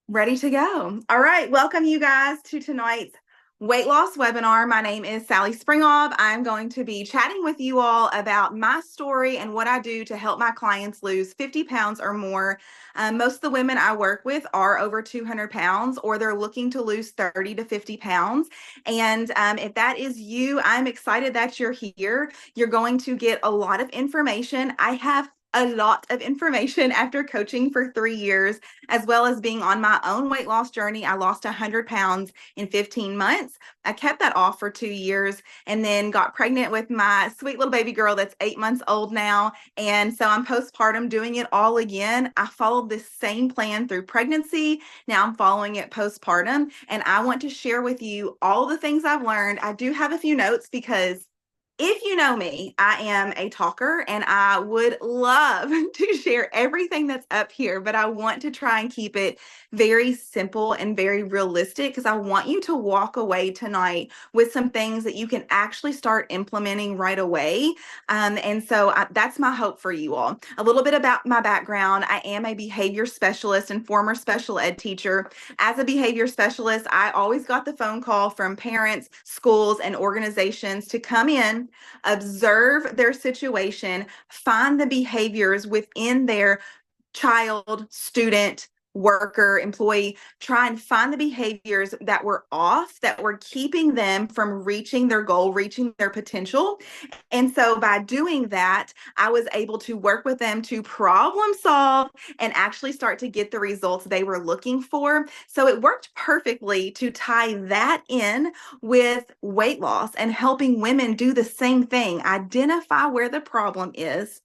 Ready to go. All right. Welcome you guys to tonight's weight loss webinar. My name is Sally Springhoff. I'm going to be chatting with you all about my story and what I do to help my clients lose 50 pounds or more. Most of the women I work with are over 200 pounds or they're looking to lose 30 to 50 pounds. And if that is you, I'm excited that you're here. You're going to get a lot of information. I have a lot of information after coaching for 3 years, as well as being on my own weight loss journey. I lost 100 pounds in 15 months. I kept that off for 2 years and then got pregnant with my sweet little baby girl that's 8 months old now. And so I'm postpartum doing it all again. I followed this same plan through pregnancy. Now I'm following it postpartum. And I want to share with you all the things I've learned. I do have a few notes because if you know me, I am a talker and I would love to share everything that's up here, but I want to try and keep it very simple and very realistic because I want you to walk away tonight with some things that you can actually start implementing right away. That's my hope for you all. A little bit about my background. I am a behavior specialist and former special ed teacher. As a behavior specialist, I always got the phone call from parents, schools, and organizations to come in, observe their situation, find the behaviors within their child, student, worker, employee, try and find the behaviors that were off, that were keeping them from reaching their goal, reaching their potential. And so by doing that, I was able to work with them to problem solve and actually start to get the results they were looking for. So it worked perfectly to tie that in with weight loss and helping women do the same thing, identify where the problem is,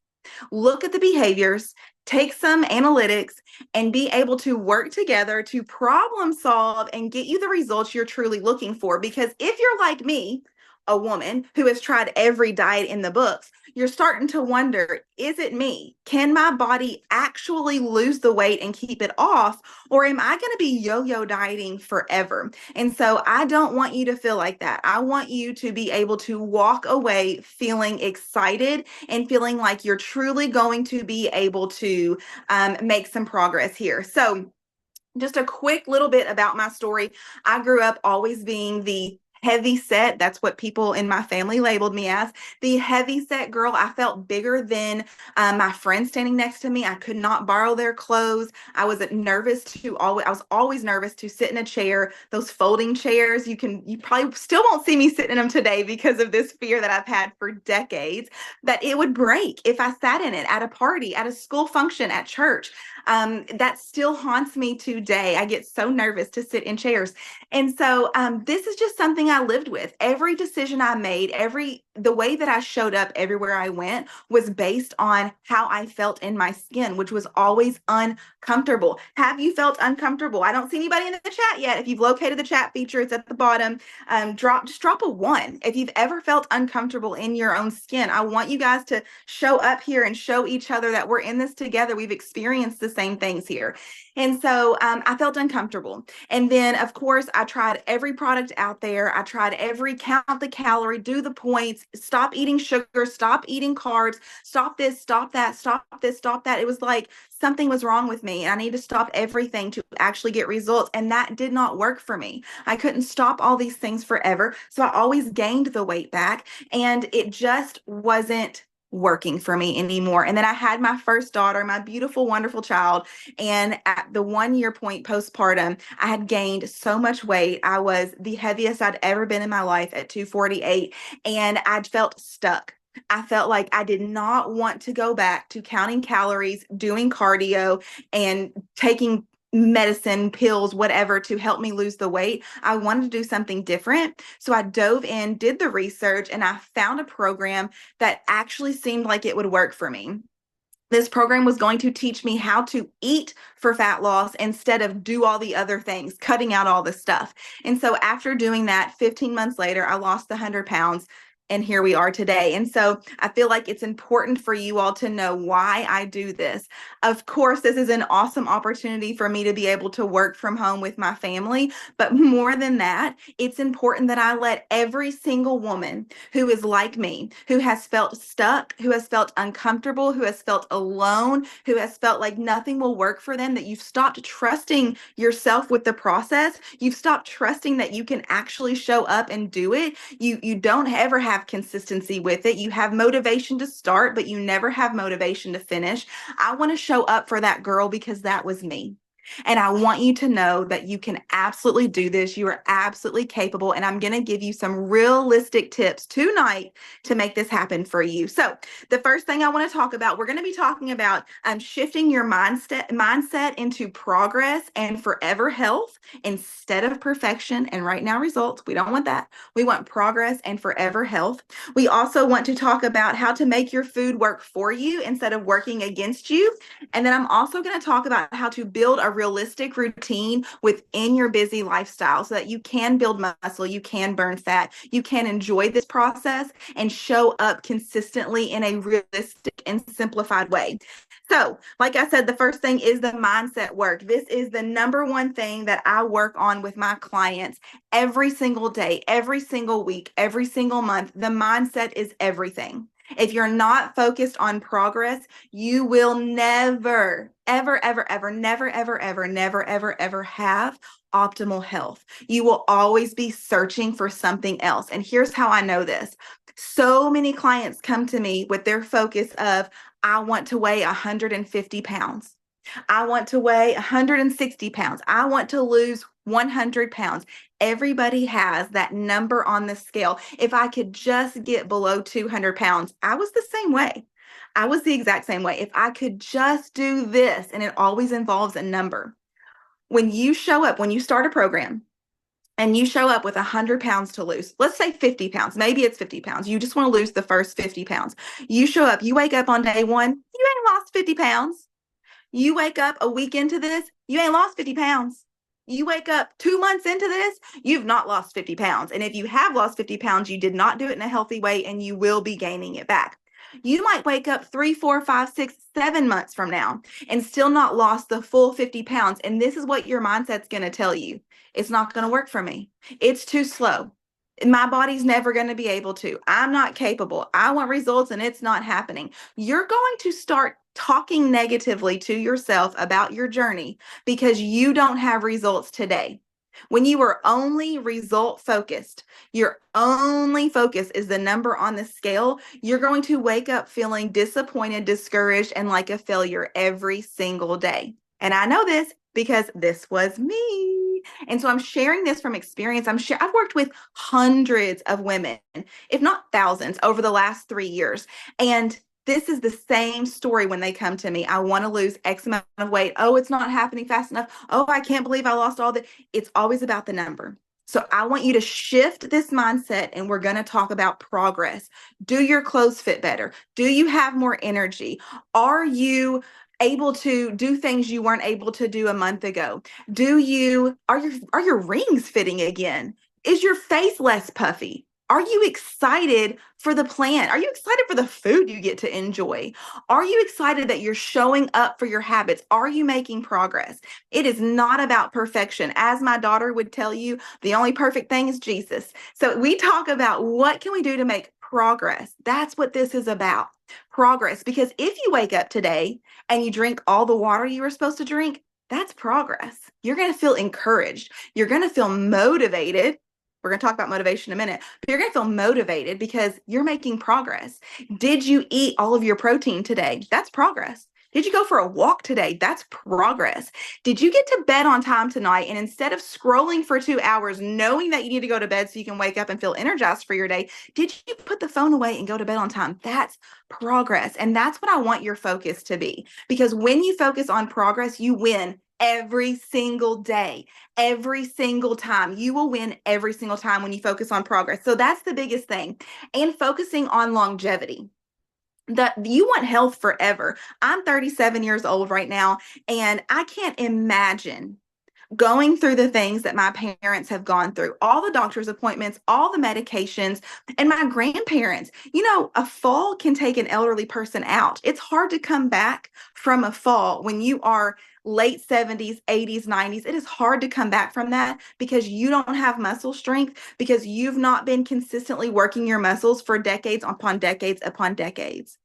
look at the behaviors, take some analytics, and be able to work together to problem solve and get you the results you're truly looking for. Because if you're like me, a woman who has tried every diet in the books, you're starting to wonder, is it me? Can my body actually lose the weight and keep it off? Or am I going to be yo-yo dieting forever? And so I don't want you to feel like that. I want you to be able to walk away feeling excited and feeling like you're truly going to be able to make some progress here. So just a quick little bit about my story. I grew up always being the heavy set. That's what people in my family labeled me as, the heavy set girl. I felt bigger than my friends standing next to me. I could not borrow their clothes. I was always nervous to sit in a chair. Those folding chairs, you probably still won't see me sitting in them today because of this fear that I've had for decades, that it would break if I sat in it at a party, at a school function, at church. That still haunts me today. I get so nervous to sit in chairs. And so this is just something I lived with. Every decision I made, the way that I showed up everywhere I went was based on how I felt in my skin, which was always uncomfortable. Have you felt uncomfortable? I don't see anybody in the chat yet. If you've located the chat feature, it's at the bottom. Just drop a 1 if you've ever felt uncomfortable in your own skin. I want you guys to show up here and show each other that we're in this together. We've experienced the same things here. And so I felt uncomfortable. And then, of course, I tried every product out there. I tried every count the calorie, do the points, stop eating sugar, stop eating carbs, stop this, stop that, stop this, stop that. It was like something was wrong with me and I need to stop everything to actually get results. And that did not work for me. I couldn't stop all these things forever. So I always gained the weight back and it just wasn't working for me anymore. And then I had my first daughter, my beautiful, wonderful child. And at the 1 year point postpartum, I had gained so much weight. I was the heaviest I'd ever been in my life at 248. And I'd felt stuck. I felt like I did not want to go back to counting calories, doing cardio, and taking medicine, pills, whatever to help me lose the weight. I wanted to do something different. So I dove in, did the research, and I found a program that actually seemed like it would work for me. This program was going to teach me how to eat for fat loss instead of do all the other things, cutting out all the stuff. And so after doing that, 15 months later, I lost the 100 pounds. And here we are today. And so I feel like it's important for you all to know why I do this. Of course, this is an awesome opportunity for me to be able to work from home with my family. But more than that, it's important that I let every single woman who is like me, who has felt stuck, who has felt uncomfortable, who has felt alone, who has felt like nothing will work for them, that you've stopped trusting yourself with the process. You've stopped trusting that you can actually show up and do it. You don't ever have consistency with it. You have motivation to start, but you never have motivation to finish. I want to show up for that girl because that was me. And I want you to know that you can absolutely do this. You are absolutely capable. And I'm going to give you some realistic tips tonight to make this happen for you. So the first thing I want to talk about, we're going to be talking about shifting your mindset into progress and forever health instead of perfection and right now results. We don't want that. We want progress and forever health. We also want to talk about how to make your food work for you instead of working against you. And then I'm also going to talk about how to build a realistic routine within your busy lifestyle so that you can build muscle, you can burn fat, you can enjoy this process and show up consistently in a realistic and simplified way. So, like I said, the first thing is the mindset work. This is the number one thing that I work on with my clients every single day, every single week, every single month. The mindset is everything. If you're not focused on progress, you will never, ever, ever, ever, never, ever, ever, never, ever, ever have optimal health. You will always be searching for something else. And here's how I know this. So many clients come to me with their focus of, I want to weigh 150 pounds. I want to weigh 160 pounds. I want to lose 100 pounds. Everybody has that number on the scale. If I could just get below 200 pounds, I was the same way. I was the exact same way. If I could just do this, and it always involves a number. When you show up, when you start a program, and you show up with 100 pounds to lose, let's say 50 pounds, maybe it's 50 pounds. You just want to lose the first 50 pounds. You show up, you wake up on day one, you ain't lost 50 pounds. You wake up a week into this, you ain't lost 50 pounds. You wake up 2 months into this, you've not lost 50 pounds. And if you have lost 50 pounds, you did not do it in a healthy way and you will be gaining it back. You might wake up 3, 4, 5, 6, 7 months from now and still not lost the full 50 pounds. And this is what your mindset's going to tell you. It's not going to work for me. It's too slow. My body's never going to be able to. I'm not capable. I want results and it's not happening. You're going to start talking negatively to yourself about your journey because you don't have results today. When you are only result focused, your only focus is the number on the scale, you're going to wake up feeling disappointed, discouraged, and like a failure every single day. And I know this because this was me. And so I'm sharing this from experience. I've worked with hundreds of women, if not thousands, over the last 3 years. And this is the same story when they come to me. I want to lose X amount of weight. Oh, it's not happening fast enough. Oh, I can't believe I lost all that. It's always about the number. So I want you to shift this mindset and we're going to talk about progress. Do your clothes fit better? Do you have more energy? Are you able to do things you weren't able to do a month ago? Are your rings fitting again? Is your face less puffy? Are you excited for the plan? Are you excited for the food you get to enjoy? Are you excited that you're showing up for your habits? Are you making progress? It is not about perfection. As my daughter would tell you, the only perfect thing is Jesus. So we talk about what can we do to make progress. That's what this is about. Progress. Because if you wake up today and you drink all the water you were supposed to drink, that's progress. You're going to feel encouraged. You're going to feel motivated. We're going to talk about motivation in a minute, but you're going to feel motivated because you're making progress. Did you eat all of your protein today? That's progress. Did you go for a walk today? That's progress. Did you get to bed on time tonight? And instead of scrolling for 2 hours, knowing that you need to go to bed so you can wake up and feel energized for your day, did you put the phone away and go to bed on time? That's progress. And that's what I want your focus to be. Because when you focus on progress, you win every single day, every single time. You will win every single time when you focus on progress. So that's the biggest thing. And focusing on longevity. That you want health forever. I'm 37 years old right now, and I can't imagine going through the things that my parents have gone through, all the doctor's appointments, all the medications, and my grandparents. A fall can take an elderly person out. It's hard to come back from a fall when you are late 70s, 80s, 90s. It is hard to come back from that because you don't have muscle strength, because you've not been consistently working your muscles for decades upon decades upon decades.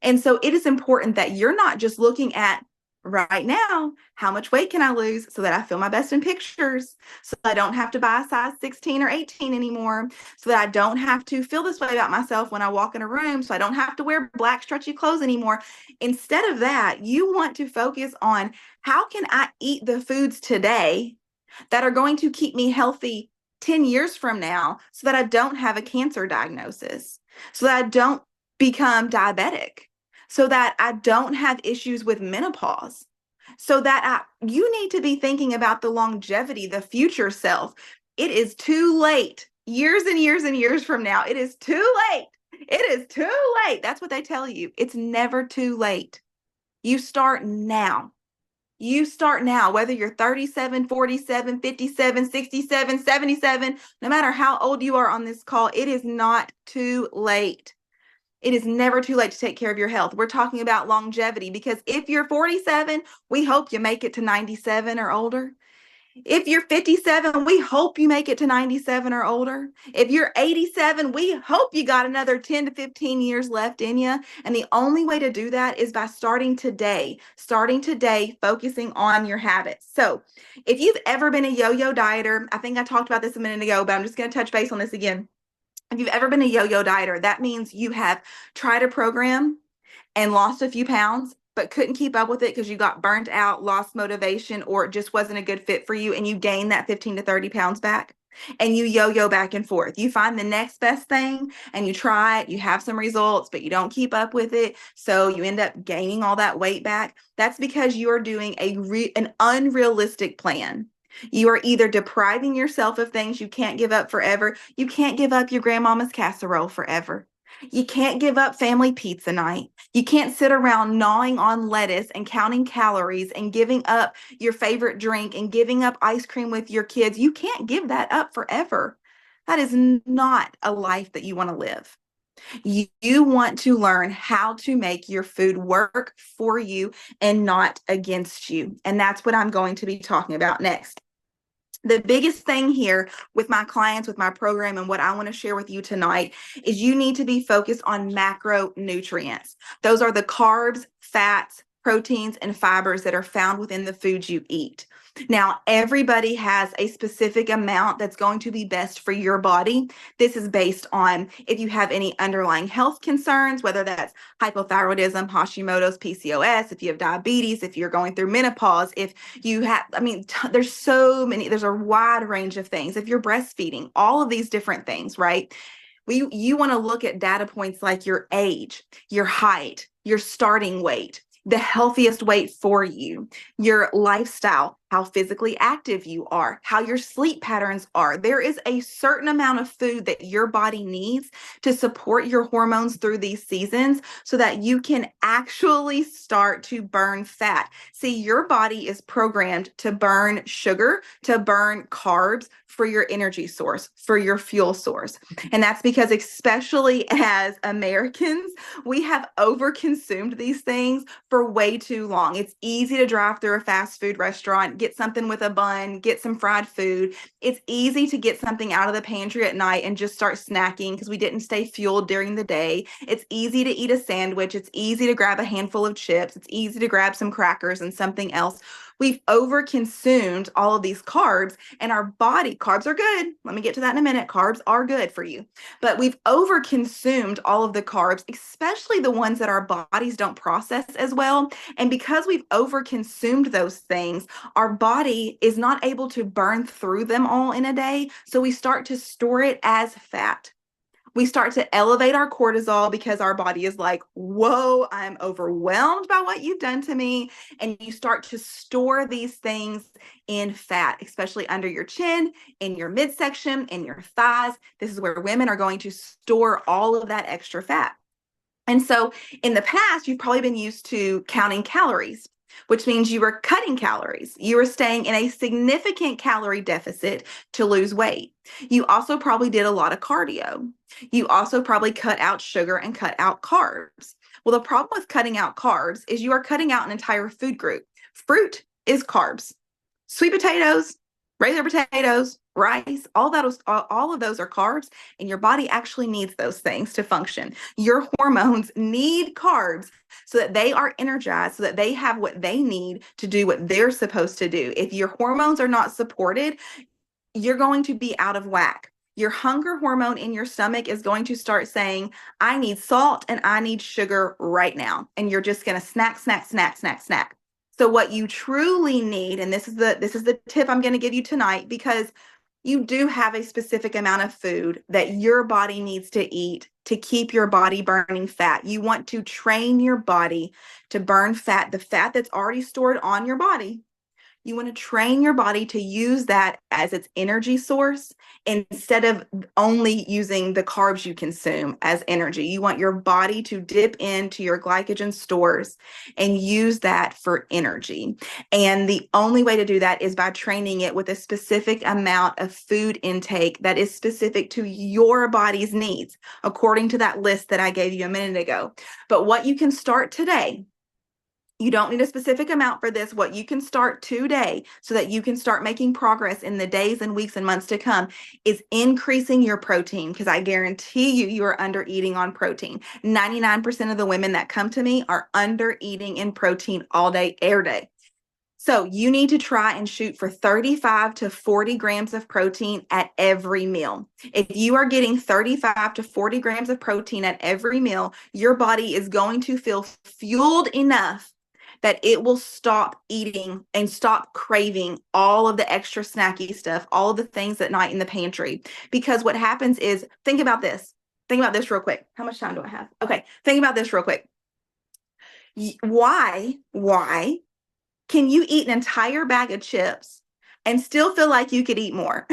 And so it is important that you're not just looking at right now, how much weight can I lose so that I feel my best in pictures, so I don't have to buy a size 16 or 18 anymore, so that I don't have to feel this way about myself when I walk in a room, so I don't have to wear black stretchy clothes anymore. Instead of that, you want to focus on how can I eat the foods today that are going to keep me healthy 10 years from now so that I don't have a cancer diagnosis, so that I don't become diabetic, so that I don't have issues with menopause, so that you need to be thinking about the longevity, the future self. It is too late. Years and years and years from now, it is too late. It is too late. That's what they tell you. It's never too late. You start now. You start now, whether you're 37, 47, 57, 67, 77, no matter how old you are on this call, it is not too late. It is never too late to take care of your health. We're talking about longevity because if you're 47, we hope you make it to 97 or older. If you're 57, we hope you make it to 97 or older. If you're 87, we hope you got another 10 to 15 years left in you. And the only way to do that is by starting today, focusing on your habits. So if you've ever been a yo-yo dieter, I think I talked about this a minute ago, but I'm just going to touch base on this again. If you've ever been a yo-yo dieter, that means you have tried a program and lost a few pounds, but couldn't keep up with it because you got burnt out, lost motivation, or it just wasn't a good fit for you, and you gain that 15 to 30 pounds back, and you yo-yo back and forth. You find the next best thing, and you try it, you have some results, but you don't keep up with it, so you end up gaining all that weight back. That's because you're doing an unrealistic plan. You are either depriving yourself of things you can't give up forever. You can't give up your grandmama's casserole forever. You can't give up family pizza night. You can't sit around gnawing on lettuce and counting calories and giving up your favorite drink and giving up ice cream with your kids. You can't give that up forever. That is not a life that you want to live. You want to learn how to make your food work for you and not against you. And that's what I'm going to be talking about next. The biggest thing here with my clients, with my program, and what I want to share with you tonight is you need to be focused on macronutrients. Those are the carbs, fats, proteins, and fibers that are found within the foods you eat. Now, everybody has a specific amount that's going to be best for your body. This is based on if you have any underlying health concerns, whether that's hypothyroidism, Hashimoto's, PCOS, if you have diabetes, if you're going through menopause, if you have, there's so many, there's a wide range of things. If you're breastfeeding, all of these different things, right? You want to look at data points like your age, your height, your starting weight, the healthiest weight for you, your lifestyle, how physically active you are, how your sleep patterns are. There is a certain amount of food that your body needs to support your hormones through these seasons so that you can actually start to burn fat. See, your body is programmed to burn sugar, to burn carbs for your energy source, for your fuel source. And that's because, especially as Americans, we have overconsumed these things for way too long. It's easy to drive through a fast food restaurant, get something with a bun, get some fried food. It's easy to get something out of the pantry at night and just start snacking because we didn't stay fueled during the day. It's easy to eat a sandwich. It's easy to grab a handful of chips. It's easy to grab some crackers and something else. We've overconsumed all of these carbs, and our body, carbs are good. Let me get to that in a minute. Carbs are good for you. But we've overconsumed all of the carbs, especially the ones that our bodies don't process as well. And because we've overconsumed those things, our body is not able to burn through them all in a day. So we start to store it as fat. We start to elevate our cortisol because our body is like, whoa, I'm overwhelmed by what you've done to me. And you start to store these things in fat, especially under your chin, in your midsection, in your thighs. This is where women are going to store all of that extra fat. And so in the past, you've probably been used to counting calories. which means you were cutting calories. You were staying in a significant calorie deficit to lose weight. You also probably did a lot of cardio. You also probably cut out sugar and cut out carbs. Well, the problem with cutting out carbs is you are cutting out an entire food group. Fruit is carbs. Sweet potatoes, regular potatoes, rice, all of those are carbs, and your body actually needs those things to function. Your hormones need carbs so that they are energized, so that they have what they need to do what they're supposed to do. If your hormones are not supported, you're going to be out of whack. Your hunger hormone in your stomach is going to start saying, I need salt and I need sugar right now. And you're just going to snack, snack, snack, snack, snack. So what you truly need, and this is the tip I'm going to give you tonight, because you do have a specific amount of food that your body needs to eat to keep your body burning fat. You want to train your body to burn fat, the fat that's already stored on your body. You want to train your body to use that as its energy source instead of only using the carbs you consume as energy. You want your body to dip into your glycogen stores and use that for energy. And the only way to do that is by training it with a specific amount of food intake that is specific to your body's needs, according to that list that I gave you a minute ago. But what you can start today, you don't need a specific amount for this. What you can start today so that you can start making progress in the days and weeks and months to come is increasing your protein, because I guarantee you are under eating on protein. 99% of the women that come to me are under eating in protein all day, every day. So you need to try and shoot for 35 to 40 grams of protein at every meal. If you are getting 35 to 40 grams of protein at every meal, your body is going to feel fueled enough that it will stop eating and stop craving all of the extra snacky stuff, all of the things at night in the pantry. Because what happens is, think about this. Think about this real quick. How much time do I have? Okay, think about this real quick. Why can you eat an entire bag of chips and still feel like you could eat more?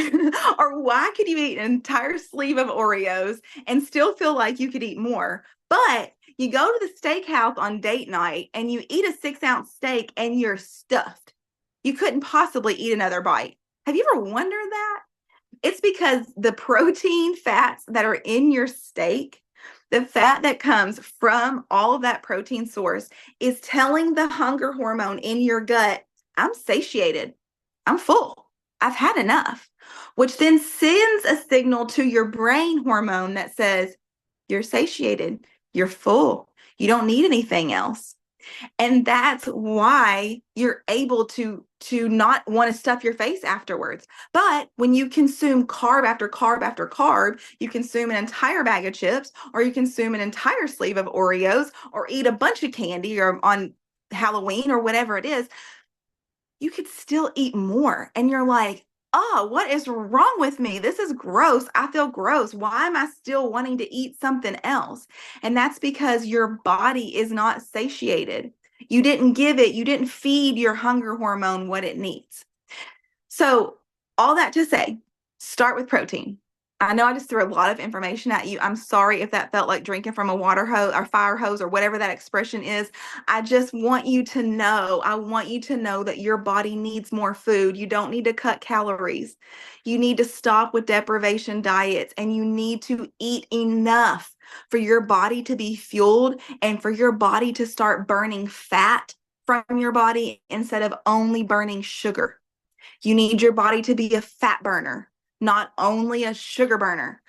Or why could you eat an entire sleeve of Oreos and still feel like you could eat more? But you go to the steakhouse on date night and you eat a 6-ounce steak and you're stuffed. You couldn't possibly eat another bite. Have you ever wondered that? It's because the protein fats that are in your steak, the fat that comes from all of that protein source, is telling the hunger hormone in your gut, I'm satiated, I'm full, I've had enough, which then sends a signal to your brain hormone that says, you're satiated, you're full, you don't need anything else. And that's why you're able to not want to stuff your face afterwards. But when you consume carb after carb after carb, you consume an entire bag of chips, or you consume an entire sleeve of Oreos, or eat a bunch of candy, or on Halloween or whatever it is, you could still eat more. And you're like, oh, what is wrong with me? This is gross. I feel gross. Why am I still wanting to eat something else? And that's because your body is not satiated. You didn't feed your hunger hormone what it needs. So all that to say, start with protein. I know I just threw a lot of information at you. I'm sorry if that felt like drinking from a water hose or fire hose or whatever that expression is. I just want you to know, that your body needs more food. You don't need to cut calories. You need to stop with deprivation diets, and you need to eat enough for your body to be fueled and for your body to start burning fat from your body instead of only burning sugar. You need your body to be a fat burner, not only a sugar burner,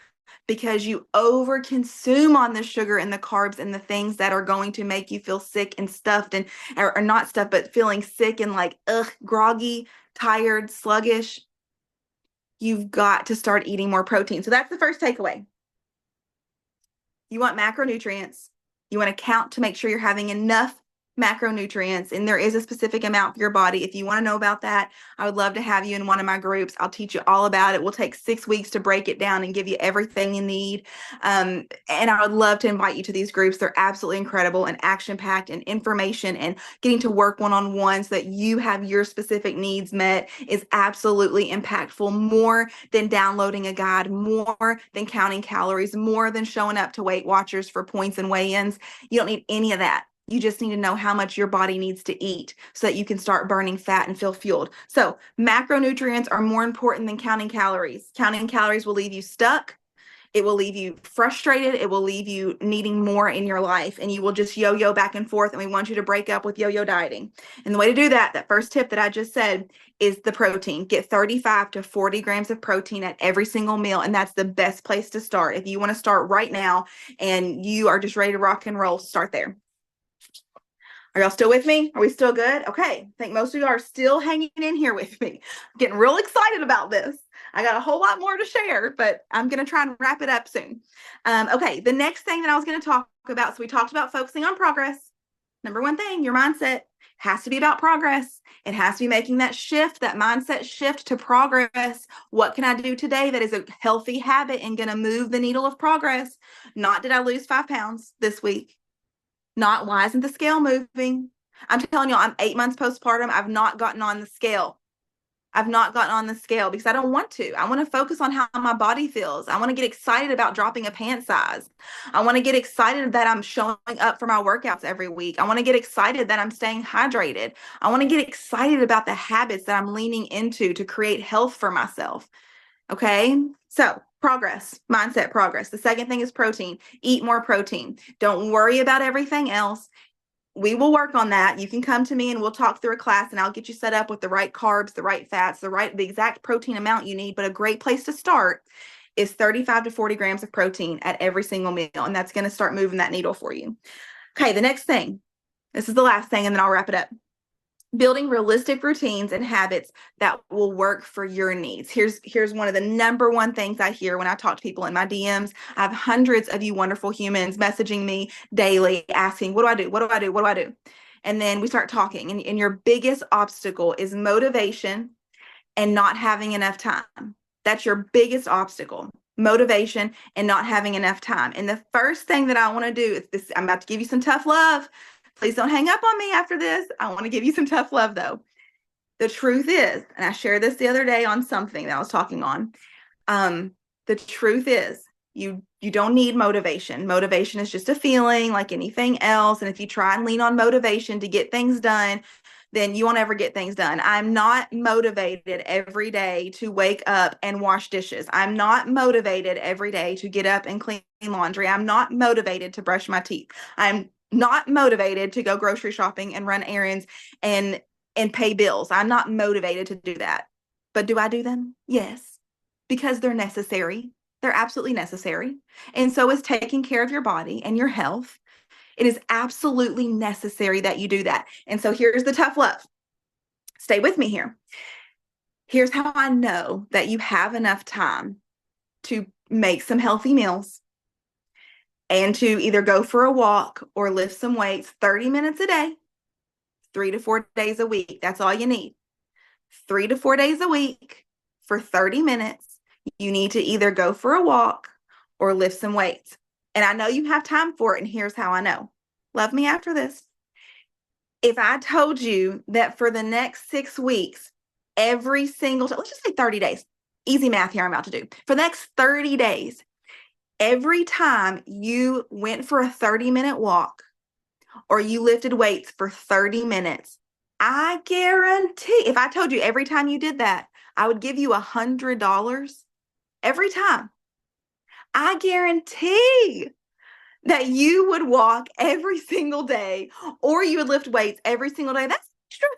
because you overconsume on the sugar and the carbs and the things that are going to make you feel sick and stuffed, and or not stuffed, but feeling sick and like, groggy, tired, sluggish. You've got to start eating more protein. So that's the first takeaway. You want macronutrients. You want to count to make sure you're having enough macronutrients, and there is a specific amount for your body. If you want to know about that, I would love to have you in one of my groups. I'll teach you all about it. We'll take 6 weeks to break it down and give you everything you need. And I would love to invite you to these groups. They're absolutely incredible and action-packed, and information and getting to work one-on-one so that you have your specific needs met is absolutely impactful, more than downloading a guide, more than counting calories, more than showing up to Weight Watchers for points and weigh-ins. You don't need any of that. You just need to know how much your body needs to eat so that you can start burning fat and feel fueled. So macronutrients are more important than counting calories. Counting calories will leave you stuck. It will leave you frustrated. It will leave you needing more in your life, and you will just yo-yo back and forth. And we want you to break up with yo-yo dieting. And the way to do that, that first tip that I just said, is the protein. Get 35 to 40 grams of protein at every single meal. And that's the best place to start. If you want to start right now and you are just ready to rock and roll, start there. Are y'all still with me? Are we still good? Okay. I think most of you are still hanging in here with me. I'm getting real excited about this. I got a whole lot more to share, but I'm going to try and wrap it up soon. Okay. The next thing that I was going to talk about, so we talked about focusing on progress. Number one thing, your mindset has to be about progress. It has to be making that shift, that mindset shift to progress. What can I do today that is a healthy habit and going to move the needle of progress? Not did I lose 5 pounds this week? Not why isn't the scale moving? I'm telling you, I'm 8 months postpartum. I've not gotten on the scale. I've not gotten on the scale because I don't want to. I want to focus on how my body feels. I want to get excited about dropping a pant size. I want to get excited that I'm showing up for my workouts every week. I want to get excited that I'm staying hydrated. I want to get excited about the habits that I'm leaning into to create health for myself. Okay, so progress, mindset progress. The second thing is protein. Eat more protein. Don't worry about everything else. We will work on that. You can come to me and we'll talk through a class and I'll get you set up with the right carbs, the right fats, the exact protein amount you need. But a great place to start is 35 to 40 grams of protein at every single meal. And that's going to start moving that needle for you. Okay, the next thing, this is the last thing, and then I'll wrap it up. Building realistic routines and habits that will work for your needs. Here's one of the number one things I hear when I talk to people in my DMs. I have hundreds of you wonderful humans messaging me daily asking, what do I do? What do I do? What do I do? And then we start talking, and your biggest obstacle is motivation and not having enough time. That's your biggest obstacle. Motivation and not having enough time. And the first thing that I want to do is this. I'm about to give you some tough love. Please don't hang up on me after this. I want to give you some tough love though. The truth is, and I shared this the other day on something that I was talking on. The truth is you don't need motivation. Motivation is just a feeling like anything else. And if you try and lean on motivation to get things done, then you won't ever get things done. I'm not motivated every day to wake up and wash dishes. I'm not motivated every day to get up and clean laundry. I'm not motivated to brush my teeth. I'm not motivated to go grocery shopping and run errands and pay bills. I'm not motivated to do that. But do I do them? Yes, because they're necessary. They're absolutely necessary. And so is taking care of your body and your health. It is absolutely necessary that you do that. And so here's the tough love. Stay with me here. Here's how I know that you have enough time to make some healthy meals and to either go for a walk or lift some weights 30 minutes a day, 3 to 4 days a week. That's all you need. 3 to 4 days a week for 30 minutes. You need to either go for a walk or lift some weights. And I know you have time for it. And here's how I know. Love me after this. If I told you that for the next 6 weeks, every single time, let's just say 30 days, easy math here I'm about to do. For the next 30 days, every time you went for a 30-minute walk or you lifted weights for 30 minutes, I guarantee, if I told you every time you did that, I would give you $100 every time. I guarantee that you would walk every single day or you would lift weights every single day. That's extra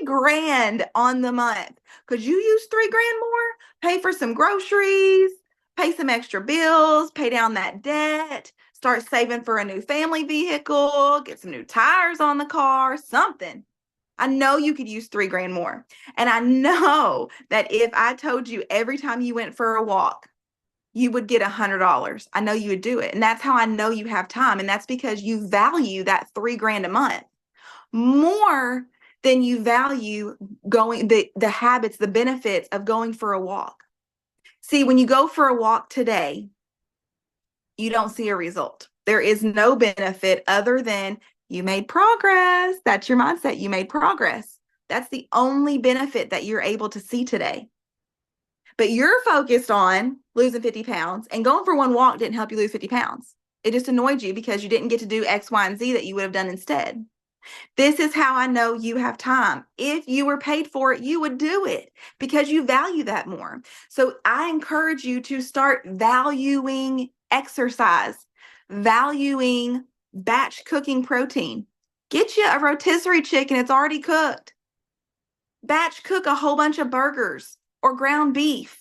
$3,000 on the month. Could you use $3,000 more? Pay for some groceries, pay some extra bills, pay down that debt, start saving for a new family vehicle, get some new tires on the car, something. I know you could use $3,000 more. And I know that if I told you every time you went for a walk, you would get $100. I know you would do it. And that's how I know you have time. And that's because you value that $3,000 a month more than you value going the habits, the benefits of going for a walk. See, when you go for a walk today, you don't see a result. There is no benefit other than you made progress. That's your mindset. You made progress. That's the only benefit that you're able to see today. But you're focused on losing 50 pounds, and going for one walk didn't help you lose 50 pounds. It just annoyed you because you didn't get to do X, Y, and Z that you would have done instead. This is how I know you have time. If you were paid for it, you would do it because you value that more. So I encourage you to start valuing exercise, valuing batch cooking protein. Get you a rotisserie chicken, it's already cooked. Batch cook a whole bunch of burgers or ground beef.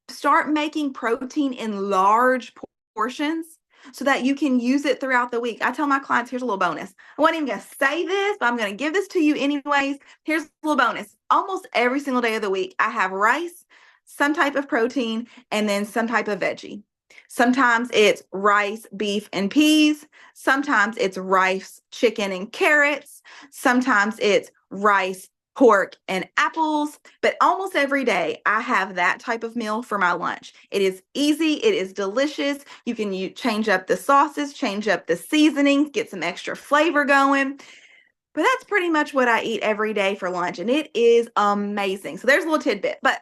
Start making protein in large portions so that you can use it throughout the week. I tell my clients, here's a little bonus. I wasn't even going to say this, but I'm going to give this to you anyways. Here's a little bonus. Almost every single day of the week, I have rice, some type of protein, and then some type of veggie. Sometimes it's rice, beef, and peas. Sometimes it's rice, chicken, and carrots. Sometimes it's rice, pork, and apples, but almost every day I have that type of meal for my lunch. It is easy, it is delicious. You can change up the sauces, change up the seasonings, get some extra flavor going. But that's pretty much what I eat every day for lunch, and it is amazing. So there's a little tidbit, but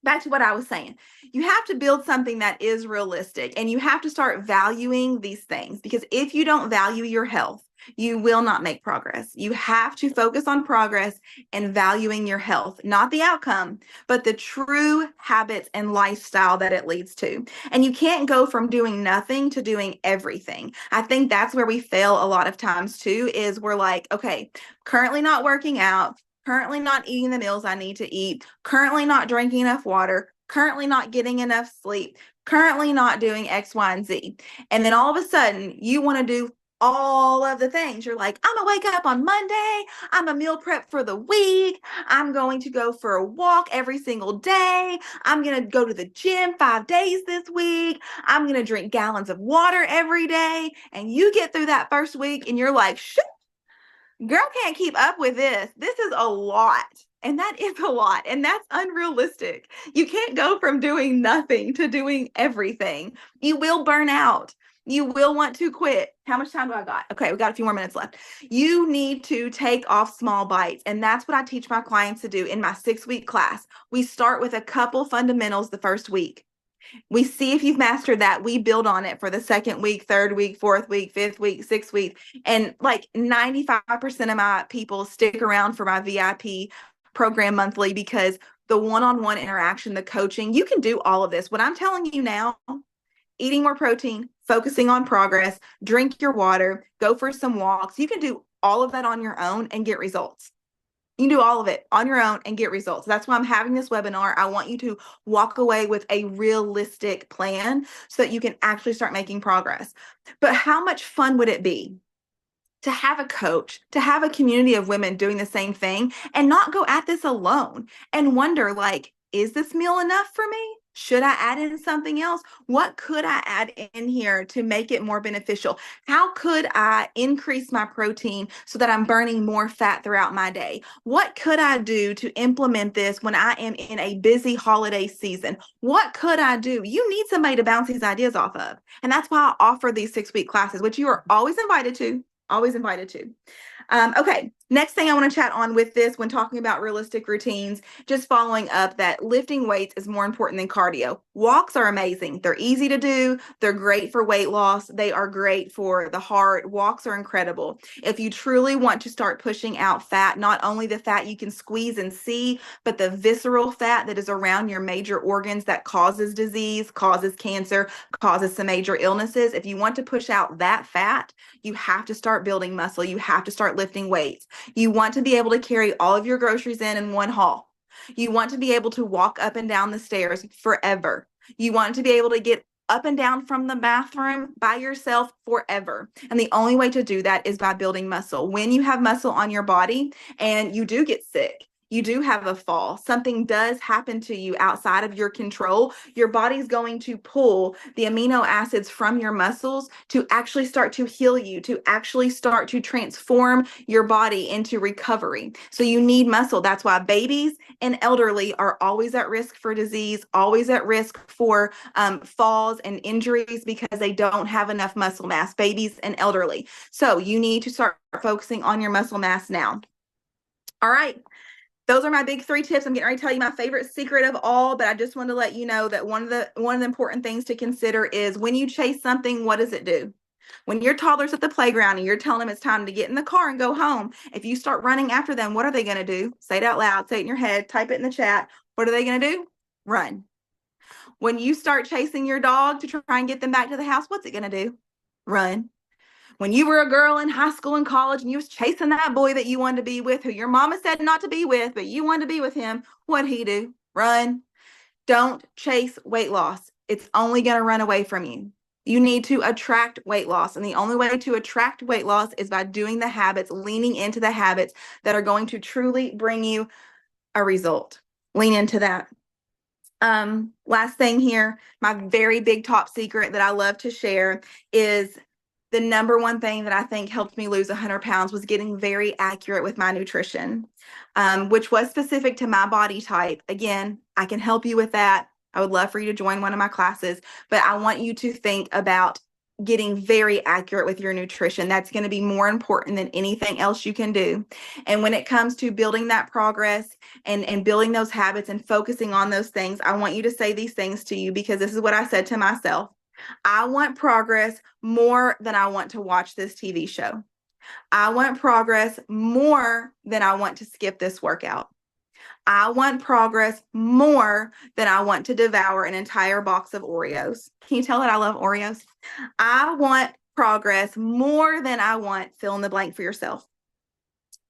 back to what I was saying. You have to build something that is realistic, and you have to start valuing these things, because if you don't value your health, you will not make progress. You have to focus on progress and valuing your health, not the outcome, but the true habits and lifestyle that it leads to. And you can't go from doing nothing to doing everything. I think that's where we fail a lot of times too, is we're like, okay, currently not working out, currently not eating the meals I need to eat, currently not drinking enough water, currently not getting enough sleep, currently not doing X, Y, and Z. And then all of a sudden you want to do all of the things. You're like, I'm gonna wake up on Monday, I'm a meal prep for the week, I'm going to go for a walk every single day, I'm gonna go to the gym 5 days this week, I'm gonna drink gallons of water every day. And you get through that first week and you're like, shit, girl can't keep up with this. This is a lot. And that is a lot. And that's unrealistic. You can't go from doing nothing to doing everything. You will burn out. You will want to quit. How much time do I got? Okay, we got a few more minutes left. You need to take off small bites. And that's what I teach my clients to do in my 6-week class. We start with a couple fundamentals the first week. We see if you've mastered that. We build on it for the second week, third week, fourth week, fifth week, sixth week. And like 95% of my people stick around for my VIP program monthly, because the one-on-one interaction, the coaching, you can do all of this. What I'm telling you now, eating more protein, focusing on progress, drink your water, go for some walks. You can do all of that on your own and get results. You can do all of it on your own and get results. That's why I'm having this webinar. I want you to walk away with a realistic plan so that you can actually start making progress. But how much fun would it be to have a coach, to have a community of women doing the same thing and not go at this alone and wonder, like, is this meal enough for me? Should I add in something else? What could I add in here to make it more beneficial? How could I increase my protein so that I'm burning more fat throughout my day? What could I do to implement this when I am in a busy holiday season? What could I do? You need somebody to bounce these ideas off of. And that's why I offer these 6-week classes, which you are always invited to. Always invited to. Okay, next thing I want to chat on with this when talking about realistic routines, just following up that lifting weights is more important than cardio. Walks are amazing. They're easy to do. They're great for weight loss. They are great for the heart. Walks are incredible. If you truly want to start pushing out fat, not only the fat you can squeeze and see, but the visceral fat that is around your major organs that causes disease, causes cancer, causes some major illnesses. If you want to push out that fat, you have to start building muscle. You have to start lifting weights. You want to be able to carry all of your groceries in one haul. You want to be able to walk up and down the stairs forever. You want to be able to get up and down from the bathroom by yourself forever. And the only way to do that is by building muscle. When you have muscle on your body and you do get sick, you do have a fall, something does happen to you outside of your control, your body's going to pull the amino acids from your muscles to actually start to heal you, to actually start to transform your body into recovery. So you need muscle. That's why babies and elderly are always at risk for disease, always at risk for falls and injuries, because they don't have enough muscle mass, babies and elderly. So you need to start focusing on your muscle mass now. All right. those are my big 3 tips. I'm getting ready to tell you my favorite secret of all, but I just wanted to let you know that one of the important things to consider is when you chase something, what does it do? When your toddler's at the playground and you're telling them it's time to get in the car and go home, if you start running after them, what are they going to do? Say it out loud, say it in your head, type it in the chat. What are they going to do? Run. When you start chasing your dog to try and get them back to the house, what's it going to do? Run. When you were a girl in high school and college and you was chasing that boy that you wanted to be with, who your mama said not to be with, but you wanted to be with him, what'd he do? Run. Don't chase weight loss. It's only going to run away from you. You need to attract weight loss. And the only way to attract weight loss is by doing the habits, leaning into the habits that are going to truly bring you a result. Lean into that. Last thing here, my very big top secret that I love to share is the number one thing that I think helped me lose 100 pounds was getting very accurate with my nutrition, which was specific to my body type. Again, I can help you with that. I would love for you to join one of my classes, but I want you to think about getting very accurate with your nutrition. That's going to be more important than anything else you can do. And when it comes to building that progress and building those habits and focusing on those things, I want you to say these things to you, because this is what I said to myself. I want progress more than I want to watch this TV show. I want progress more than I want to skip this workout. I want progress more than I want to devour an entire box of Oreos. Can you tell that I love Oreos? I want progress more than I want fill in the blank for yourself.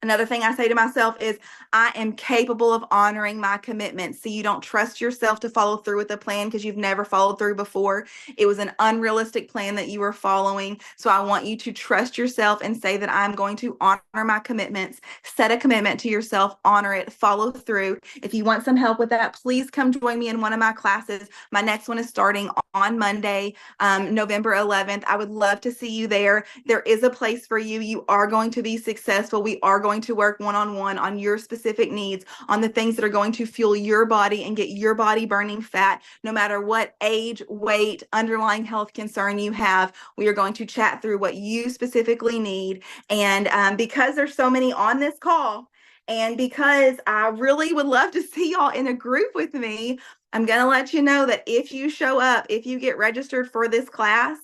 Another thing I say to myself is I am capable of honoring my commitments. So you don't trust yourself to follow through with the plan because you've never followed through before. It was an unrealistic plan that you were following. So I want you to trust yourself and say that I'm going to honor my commitments. Set a commitment to yourself, honor it, follow through. If you want some help with that, please come join me in one of my classes. My next one is starting on Monday, November 11th. I would love to see you there. There is a place for you. You are going to be successful. We are going to work one-on-one on your specific needs, on the things that are going to fuel your body and get your body burning fat, no matter what age, weight, underlying health concern you have. We are going to chat through what you specifically need. And because there's so many on this call, and because I really would love to see y'all in a group with me, I'm going to let you know that if you show up, if you get registered for this class,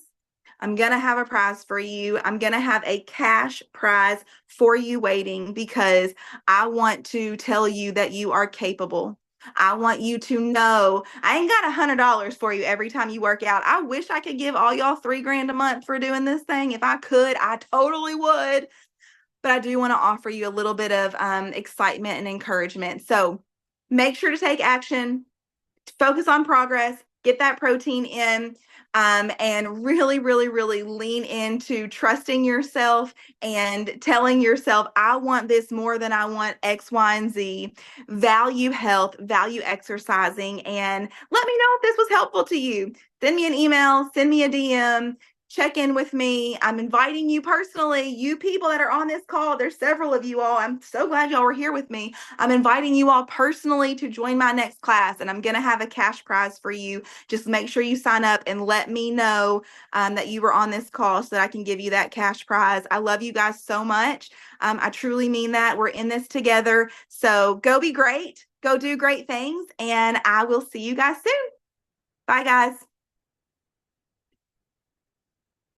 I'm going to have a prize for you. I'm going to have a cash prize for you waiting, because I want to tell you that you are capable. I want you to know I ain't got $100 for you every time you work out. I wish I could give all y'all $3,000 a month for doing this thing. If I could, I totally would. But I do want to offer you a little bit of excitement and encouragement. So make sure to take action, focus on progress, get that protein in, and really, really, really lean into trusting yourself and telling yourself, I want this more than I want X, Y, and Z. Value health, value exercising, and let me know if this was helpful to you. Send me an email, send me a DM. Check in with me. I'm inviting you personally, you people that are on this call. There's several of you all. I'm so glad y'all were here with me. I'm inviting you all personally to join my next class, and I'm going to have a cash prize for you. Just make sure you sign up and let me know that you were on this call so that I can give you that cash prize. I love you guys so much. I truly mean that. We're in this together. So go be great. Go do great things. And I will see you guys soon. Bye, guys.